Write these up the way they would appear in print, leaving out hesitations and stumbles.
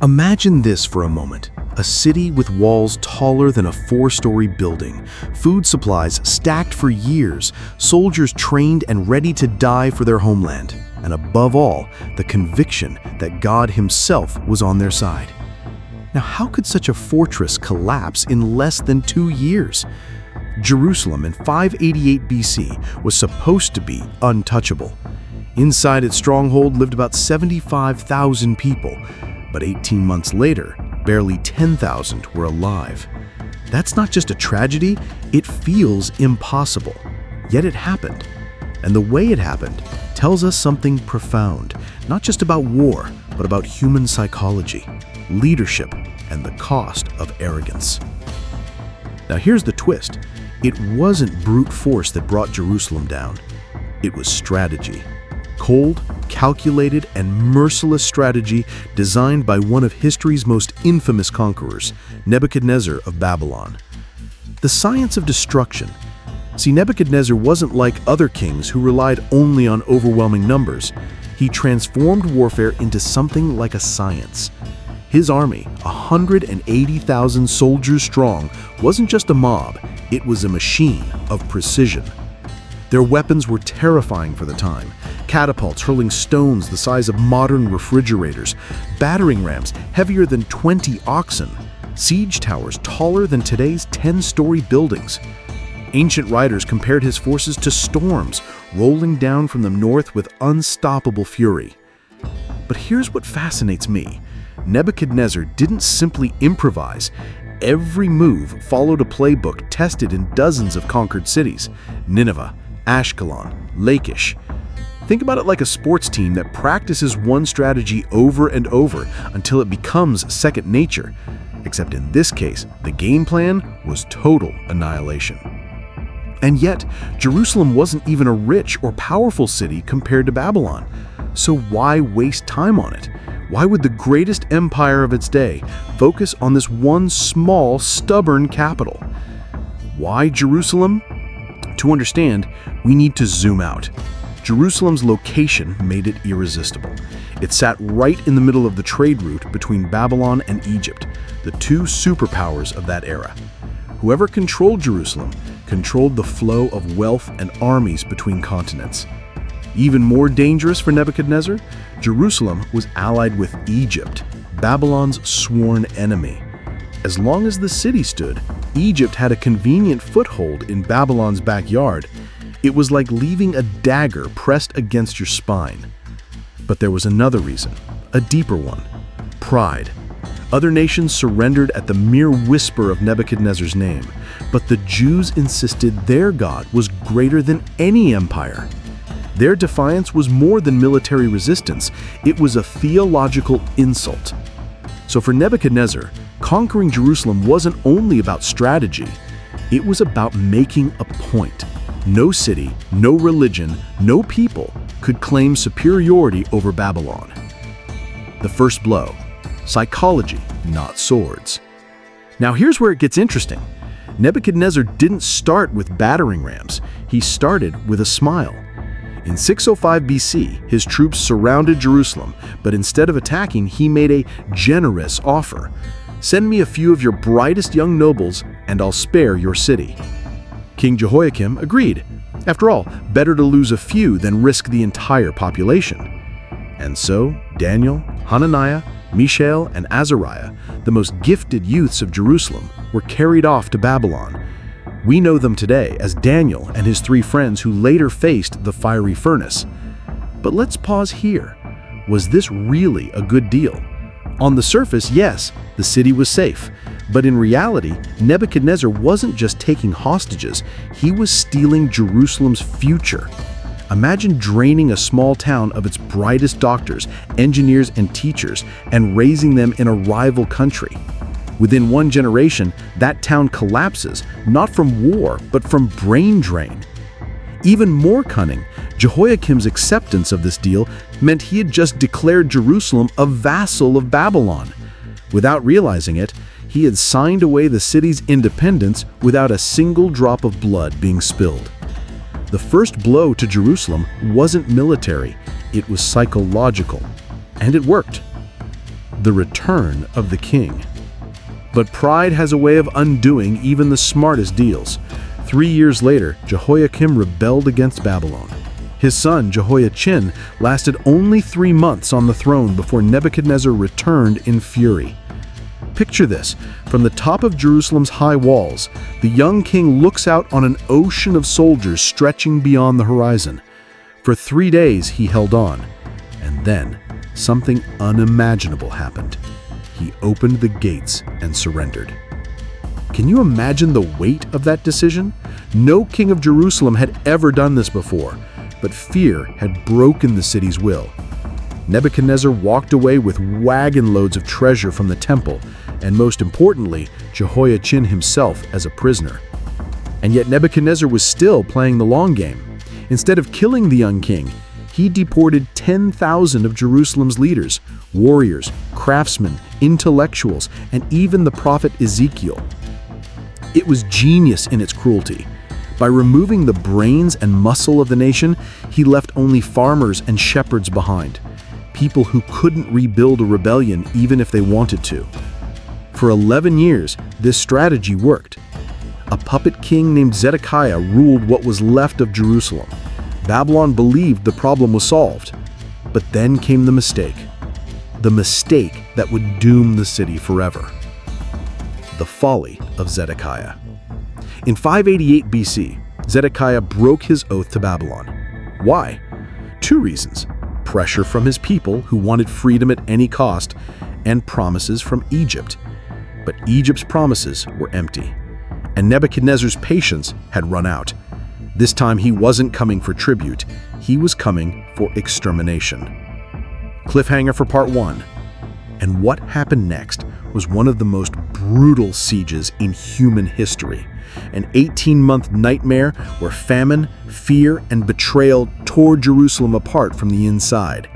Imagine this for a moment. A city with walls taller than a four-story building, food supplies stacked for years, soldiers trained and ready to die for their homeland, and above all, the conviction that God Himself was on their side. Now, how could such a fortress collapse in less than 2 years? Jerusalem in 588 BC was supposed to be untouchable. Inside its stronghold lived about 75,000 people, but 18 months later, barely 10,000 were alive. That's not just a tragedy, it feels impossible. Yet it happened. And the way it happened tells us something profound, not just about war, but about human psychology, leadership, and the cost of arrogance. Now here's the twist. It wasn't brute force that brought Jerusalem down. It was strategy. Cold, calculated, and merciless strategy designed by one of history's most infamous conquerors, Nebuchadnezzar of Babylon. The science of destruction. See, Nebuchadnezzar wasn't like other kings who relied only on overwhelming numbers. He transformed warfare into something like a science. His army, 180,000 soldiers strong, wasn't just a mob, it was a machine of precision. Their weapons were terrifying for the time. Catapults hurling stones the size of modern refrigerators, battering rams heavier than 20 oxen, siege towers taller than today's 10-story buildings. Ancient writers compared his forces to storms, rolling down from the north with unstoppable fury. But here's what fascinates me. Nebuchadnezzar didn't simply improvise. Every move followed a playbook tested in dozens of conquered cities: Nineveh, Ashkelon, Lachish. Think about it like a sports team that practices one strategy over and over until it becomes second nature. Except in this case, the game plan was total annihilation. And yet, Jerusalem wasn't even a rich or powerful city compared to Babylon. So why waste time on it? Why would the greatest empire of its day focus on this one small, stubborn capital? Why Jerusalem? To understand, we need to zoom out. Jerusalem's location made it irresistible. It sat right in the middle of the trade route between Babylon and Egypt, the two superpowers of that era. Whoever controlled Jerusalem controlled the flow of wealth and armies between continents. Even more dangerous for Nebuchadnezzar, Jerusalem was allied with Egypt, Babylon's sworn enemy. As long as the city stood, Egypt had a convenient foothold in Babylon's backyard. It was like leaving a dagger pressed against your spine. But there was another reason, a deeper one: pride. Other nations surrendered at the mere whisper of Nebuchadnezzar's name, but the Jews insisted their God was greater than any empire. Their defiance was more than military resistance, it was a theological insult. So for Nebuchadnezzar, conquering Jerusalem wasn't only about strategy, it was about making a point. No city, no religion, no people could claim superiority over Babylon. The first blow: psychology, not swords. Now here's where it gets interesting. Nebuchadnezzar didn't start with battering rams, he started with a smile. In 605 BC, his troops surrounded Jerusalem, but instead of attacking, he made a generous offer. "Send me a few of your brightest young nobles, and I'll spare your city." King Jehoiakim agreed. After all, better to lose a few than risk the entire population. And so, Daniel, Hananiah, Mishael, and Azariah, the most gifted youths of Jerusalem, were carried off to Babylon. We know them today as Daniel and his 3 friends who later faced the fiery furnace. But let's pause here. Was this really a good deal? On the surface, yes, the city was safe. But in reality, Nebuchadnezzar wasn't just taking hostages, he was stealing Jerusalem's future. Imagine draining a small town of its brightest doctors, engineers, and teachers, and raising them in a rival country. Within one generation, that town collapses, not from war, but from brain drain. Even more cunning, Jehoiakim's acceptance of this deal meant he had just declared Jerusalem a vassal of Babylon. Without realizing it, he had signed away the city's independence without a single drop of blood being spilled. The first blow to Jerusalem wasn't military, it was psychological. And it worked. the return of the king. But pride has a way of undoing even the smartest deals. 3 years later, Jehoiakim rebelled against Babylon. His son, Jehoiachin, lasted only 3 months on the throne before Nebuchadnezzar returned in fury. Picture this. From the top of Jerusalem's high walls, the young king looks out on an ocean of soldiers stretching beyond the horizon. For 3 days he held on, and then something unimaginable happened. He opened the gates and surrendered. Can you imagine the weight of that decision? No king of Jerusalem had ever done this before, but fear had broken the city's will. Nebuchadnezzar walked away with wagon loads of treasure from the temple, and most importantly, Jehoiachin himself as a prisoner. And yet Nebuchadnezzar was still playing the long game. Instead of killing the young king, he deported 10,000 of Jerusalem's leaders, warriors, craftsmen, intellectuals, and even the prophet Ezekiel. It was genius in its cruelty. By removing the brains and muscle of the nation, he left only farmers and shepherds behind, people who couldn't rebuild a rebellion even if they wanted to. For 11 years, this strategy worked. A puppet king named Zedekiah ruled what was left of Jerusalem. Babylon believed the problem was solved. But then came the mistake that would doom the city forever. The folly of Zedekiah. In 588 BC, Zedekiah broke his oath to Babylon. Why? 2 reasons: pressure from his people who wanted freedom at any cost, and promises from Egypt. But Egypt's promises were empty, and Nebuchadnezzar's patience had run out. This time he wasn't coming for tribute, he was coming for extermination. Cliffhanger for part 1. And what happened next was one of the most brutal sieges in human history. An 18-month nightmare where famine, fear, and betrayal tore Jerusalem apart from the inside.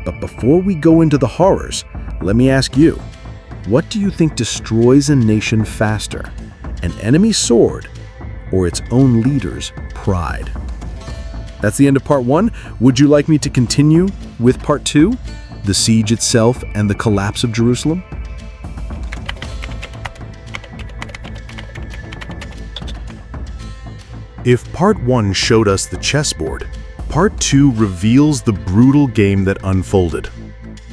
But before we go into the horrors, let me ask you, what do you think destroys a nation faster? An enemy's sword or its own leader's pride? That's the end of part 1. Would you like me to continue with part 2? The siege itself and the collapse of Jerusalem? If part 1 showed us the chessboard, part 2 reveals the brutal game that unfolded.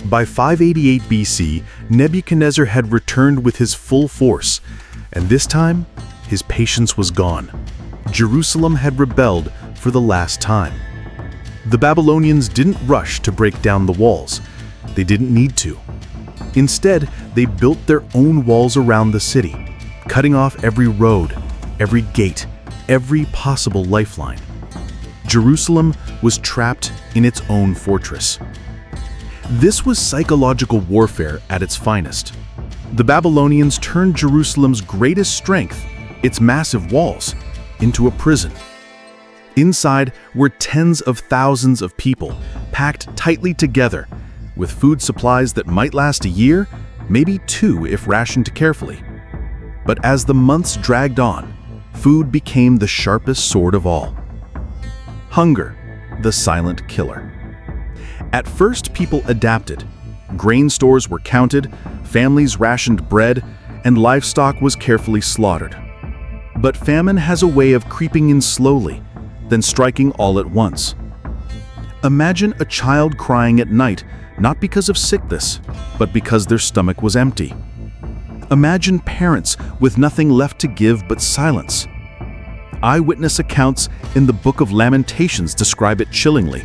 By 588 BC, Nebuchadnezzar had returned with his full force, and this time, his patience was gone. Jerusalem had rebelled for the last time. The Babylonians didn't rush to break down the walls. They didn't need to. Instead, they built their own walls around the city, cutting off every road, every gate, every possible lifeline. Jerusalem was trapped in its own fortress. This was psychological warfare at its finest. The Babylonians turned Jerusalem's greatest strength, its massive walls, into a prison. Inside were tens of thousands of people, packed tightly together, with food supplies that might last a year, maybe 2 if rationed carefully. But as the months dragged on, food became the sharpest sword of all. Hunger, the silent killer. At first, people adapted. Grain stores were counted, families rationed bread, and livestock was carefully slaughtered. But famine has a way of creeping in slowly, then striking all at once. Imagine a child crying at night, not because of sickness, but because their stomach was empty. Imagine parents with nothing left to give but silence. Eyewitness accounts in the Book of Lamentations describe it chillingly.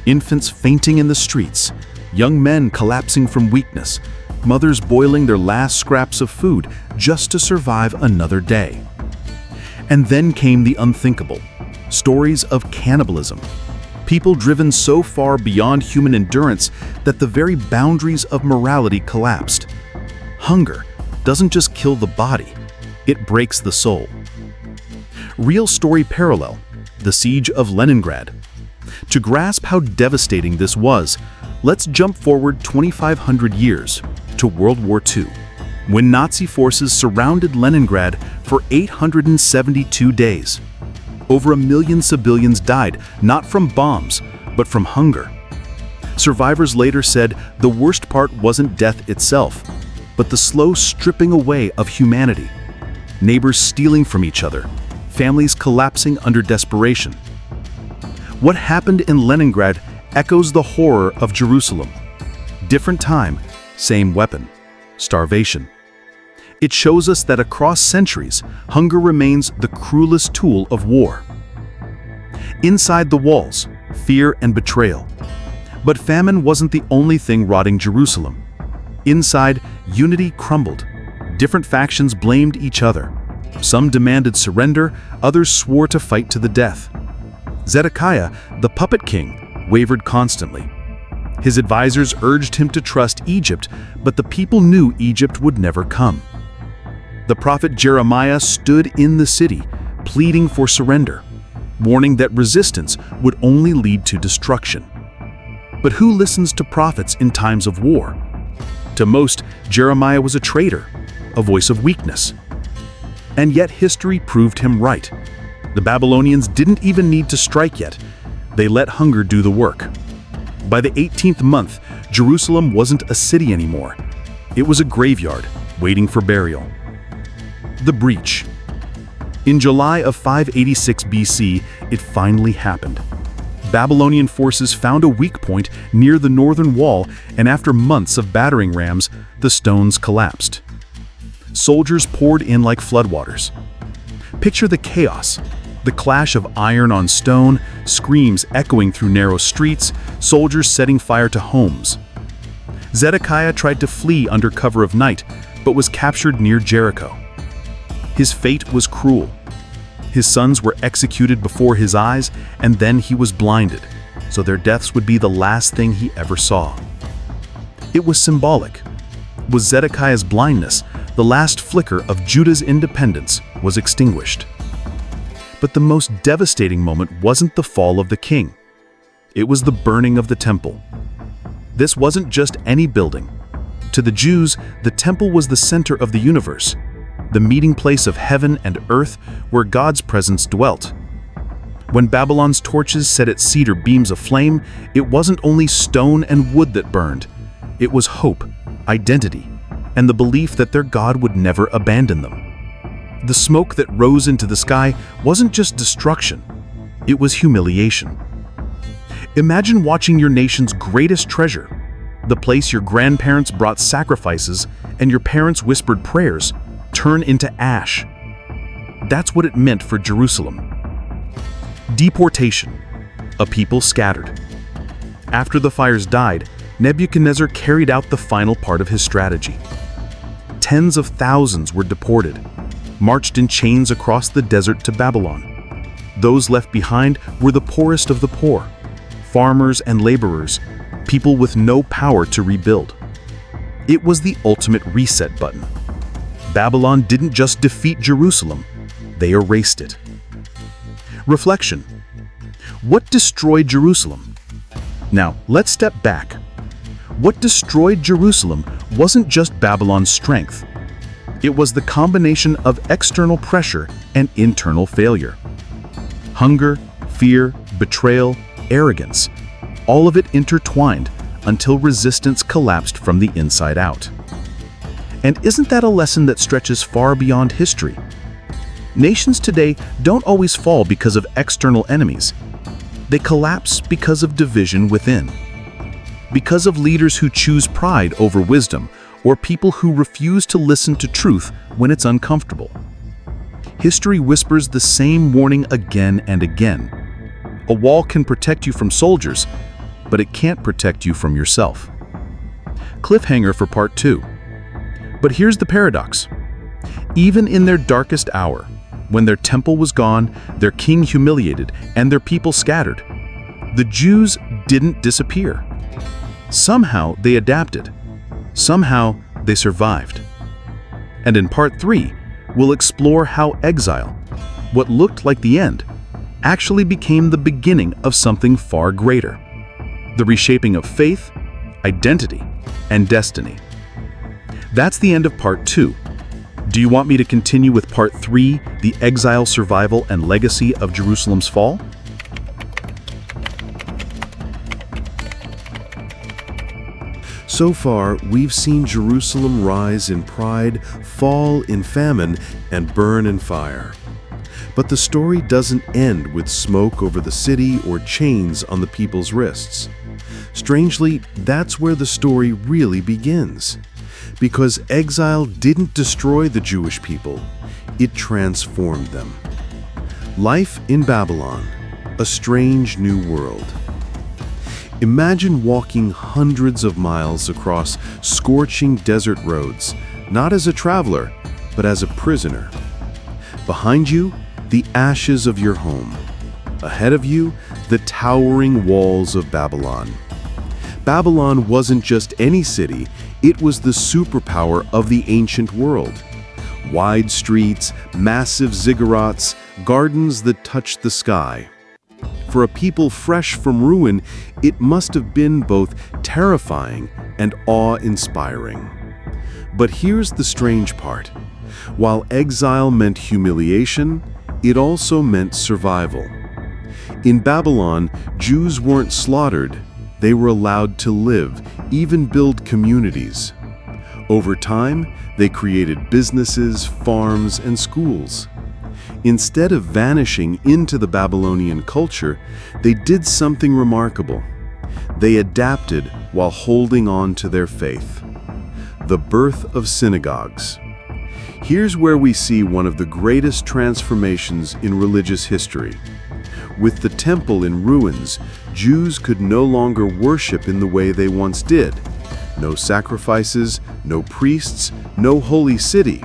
Infants fainting in the streets, young men collapsing from weakness, mothers boiling their last scraps of food just to survive another day. And then came the unthinkable, stories of cannibalism. People driven so far beyond human endurance that the very boundaries of morality collapsed. Hunger doesn't just kill the body, it breaks the soul. Real story parallel, the siege of Leningrad. To grasp how devastating this was, let's jump forward 2,500 years to World War II, when Nazi forces surrounded Leningrad for 872 days. Over 1 million civilians died, not from bombs, but from hunger. Survivors later said the worst part wasn't death itself, but the slow stripping away of humanity. Neighbors stealing from each other, families collapsing under desperation. What happened in Leningrad echoes the horror of Jerusalem. Different time, same weapon: starvation. It shows us that across centuries, hunger remains the cruelest tool of war. Inside the walls, fear and betrayal. But famine wasn't the only thing rotting Jerusalem. Inside, unity crumbled. Different factions blamed each other. Some demanded surrender, others swore to fight to the death. Zedekiah, the puppet king, wavered constantly. His advisors urged him to trust Egypt, but the people knew Egypt would never come. The prophet Jeremiah stood in the city, pleading for surrender, warning that resistance would only lead to destruction. But who listens to prophets in times of war? To most, Jeremiah was a traitor, a voice of weakness. And yet history proved him right. The Babylonians didn't even need to strike yet. They let hunger do the work. By the 18th month, Jerusalem wasn't a city anymore. It was a graveyard, waiting for burial. The breach. In July of 586 BC, it finally happened. Babylonian forces found a weak point near the northern wall, and after months of battering rams, the stones collapsed. Soldiers poured in like floodwaters. Picture the chaos. The clash of iron on stone, screams echoing through narrow streets, soldiers setting fire to homes. Zedekiah tried to flee under cover of night, but was captured near Jericho. His fate was cruel. His sons were executed before his eyes, and then he was blinded, so their deaths would be the last thing he ever saw. It was symbolic. With Zedekiah's blindness, the last flicker of Judah's independence was extinguished. But the most devastating moment wasn't the fall of the king. It was the burning of the temple. This wasn't just any building. To the Jews, the temple was the center of the universe, the meeting place of heaven and earth where God's presence dwelt. When Babylon's torches set its cedar beams aflame, it wasn't only stone and wood that burned. It was hope, identity, and the belief that their God would never abandon them. The smoke that rose into the sky wasn't just destruction, it was humiliation. Imagine watching your nation's greatest treasure, the place your grandparents brought sacrifices and your parents whispered prayers, turn into ash. That's what it meant for Jerusalem. Deportation. A people scattered. After the fires died, Nebuchadnezzar carried out the final part of his strategy. Tens of thousands were deported, marched in chains across the desert to Babylon. Those left behind were the poorest of the poor, farmers and laborers, people with no power to rebuild. It was the ultimate reset button. Babylon didn't just defeat Jerusalem, they erased it. Reflection. What destroyed Jerusalem? Now, let's step back. What destroyed Jerusalem wasn't just Babylon's strength. It was the combination of external pressure and internal failure. Hunger, fear, betrayal, arrogance, all of it intertwined until resistance collapsed from the inside out. And isn't that a lesson that stretches far beyond history? Nations today don't always fall because of external enemies. They collapse because of division within. Because of leaders who choose pride over wisdom, or people who refuse to listen to truth when it's uncomfortable. History whispers the same warning again and again. A wall can protect you from soldiers, but it can't protect you from yourself. Cliffhanger for part 2. But here's the paradox. Even in their darkest hour, when their temple was gone, their king humiliated, and their people scattered, the Jews didn't disappear. Somehow they adapted. Somehow they survived. And in part 3, we'll explore how exile, what looked like the end, actually became the beginning of something far greater. The reshaping of faith, identity, and destiny. That's the end of part 2. Do you want me to continue with part 3, the exile, survival, and legacy of Jerusalem's fall? So far, we've seen Jerusalem rise in pride, fall in famine, and burn in fire. But the story doesn't end with smoke over the city or chains on the people's wrists. Strangely, that's where the story really begins. Because exile didn't destroy the Jewish people, it transformed them. Life in Babylon, a strange new world. Imagine walking hundreds of miles across scorching desert roads, not as a traveler, but as a prisoner. Behind you, the ashes of your home. Ahead of you, the towering walls of Babylon. Babylon wasn't just any city, it was the superpower of the ancient world. Wide streets, massive ziggurats, gardens that touched the sky. For a people fresh from ruin, it must have been both terrifying and awe-inspiring. But here's the strange part. While exile meant humiliation, it also meant survival. In Babylon, Jews weren't slaughtered, they were allowed to live, even build communities. Over time, they created businesses, farms, and schools. Instead of vanishing into the Babylonian culture, they did something remarkable. They adapted while holding on to their faith. The birth of synagogues. Here's where we see one of the greatest transformations in religious history. With the temple in ruins, Jews could no longer worship in the way they once did. No sacrifices, no priests, no holy city.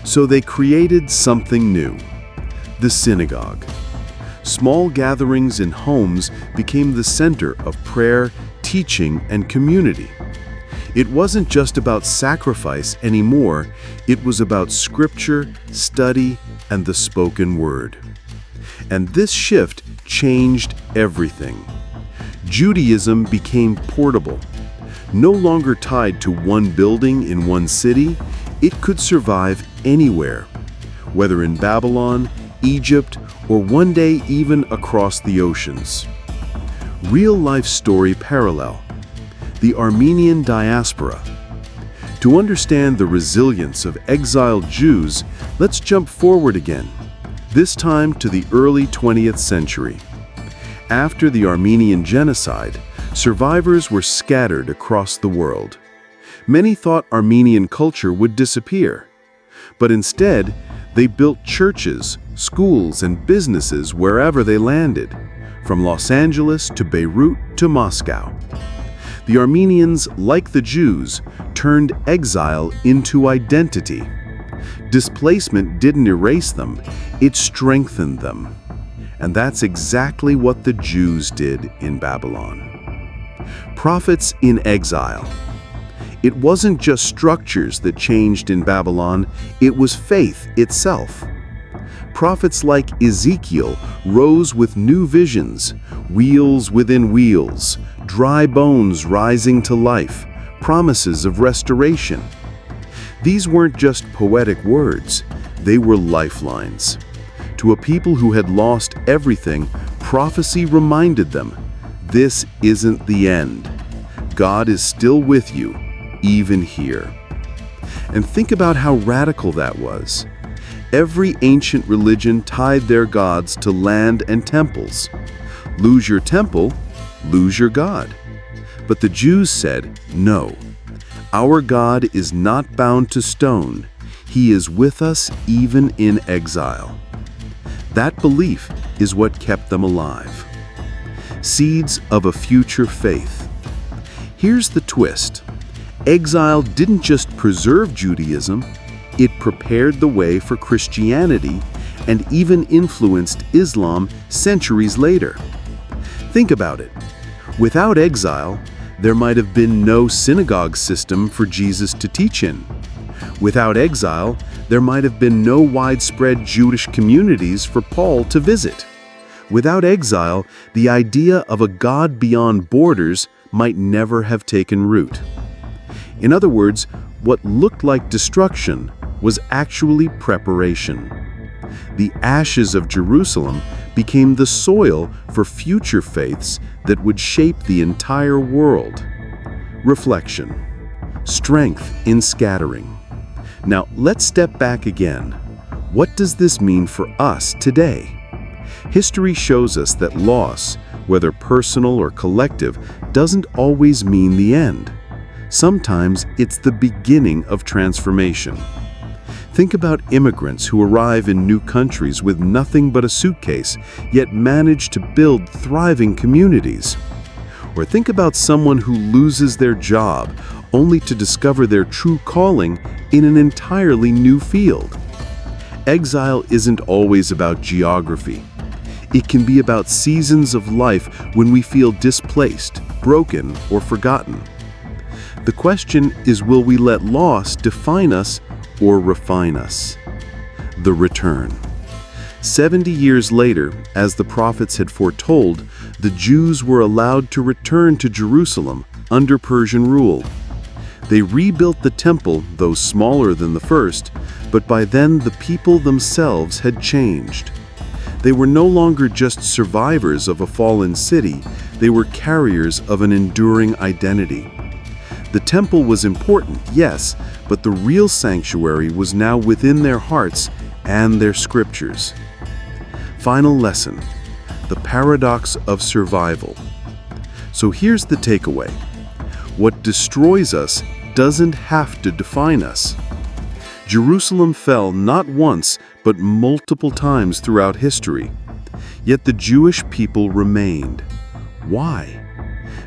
So they created something new. The synagogue. Small gatherings in homes became the center of prayer, teaching, and community. It wasn't just about sacrifice anymore, it was about scripture, study, and the spoken word. And this shift changed everything. Judaism became portable. No longer tied to one building in one city, it could survive anywhere, whether in Babylon, Egypt, or one day even across the oceans. Real-life story parallel. The Armenian diaspora. To understand the resilience of exiled Jews, let's jump forward again, this time to the early 20th century. After the Armenian genocide, survivors were scattered across the world. Many thought Armenian culture would disappear, but instead, they built churches, schools, and businesses wherever they landed, from Los Angeles to Beirut to Moscow. The Armenians, like the Jews, turned exile into identity. Displacement didn't erase them, it strengthened them. And that's exactly what the Jews did in Babylon. Prophets in exile. It wasn't just structures that changed in Babylon, it was faith itself. Prophets like Ezekiel rose with new visions, wheels within wheels, dry bones rising to life, promises of restoration. These weren't just poetic words, they were lifelines. To a people who had lost everything, prophecy reminded them, this isn't the end. God is still with you, even here. And think about how radical that was. Every ancient religion tied their gods to land and temples. Lose your temple, lose your God. But the Jews said, no, our God is not bound to stone. He is with us even in exile. That belief is what kept them alive. Seeds of a future faith. Here's the twist. Exile didn't just preserve Judaism, it prepared the way for Christianity and even influenced Islam centuries later. Think about it. Without exile, there might have been no synagogue system for Jesus to teach in. Without exile, there might have been no widespread Jewish communities for Paul to visit. Without exile, the idea of a God beyond borders might never have taken root. In other words, what looked like destruction was actually preparation. The ashes of Jerusalem became the soil for future faiths that would shape the entire world. Reflection. Strength in scattering. Now, let's step back again. What does this mean for us today? History shows us that loss, whether personal or collective, doesn't always mean the end. Sometimes it's the beginning of transformation. Think about immigrants who arrive in new countries with nothing but a suitcase, yet manage to build thriving communities. Or think about someone who loses their job only to discover their true calling in an entirely new field. Exile isn't always about geography. It can be about seasons of life when we feel displaced, broken, or forgotten. The question is, will we let loss define us or refine us? The return. 70 years later, as the prophets had foretold, the Jews were allowed to return to Jerusalem under Persian rule. They rebuilt the temple, though smaller than the first, but by then the people themselves had changed. They were no longer just survivors of a fallen city, they were carriers of an enduring identity. The temple was important, yes, but the real sanctuary was now within their hearts and their scriptures. Final lesson: the paradox of survival. So here's the takeaway. What destroys us doesn't have to define us. Jerusalem fell not once, but multiple times throughout history. Yet the Jewish people remained. Why?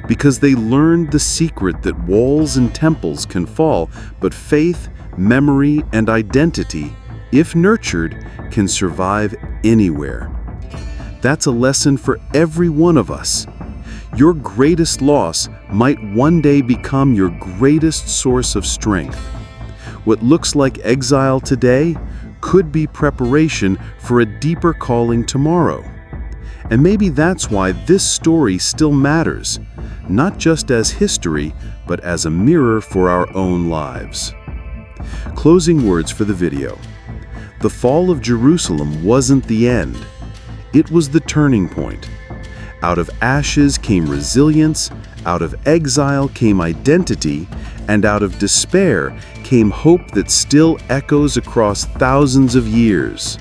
Because they learned the secret that walls and temples can fall, but faith, memory, and identity, if nurtured, can survive anywhere. That's a lesson for every one of us. Your greatest loss might one day become your greatest source of strength. What looks like exile today could be preparation for a deeper calling tomorrow. And maybe that's why this story still matters, not just as history, but as a mirror for our own lives. Closing words for the video. The fall of Jerusalem wasn't the end. It was the turning point. Out of ashes came resilience, out of exile came identity, and out of despair came hope that still echoes across thousands of years.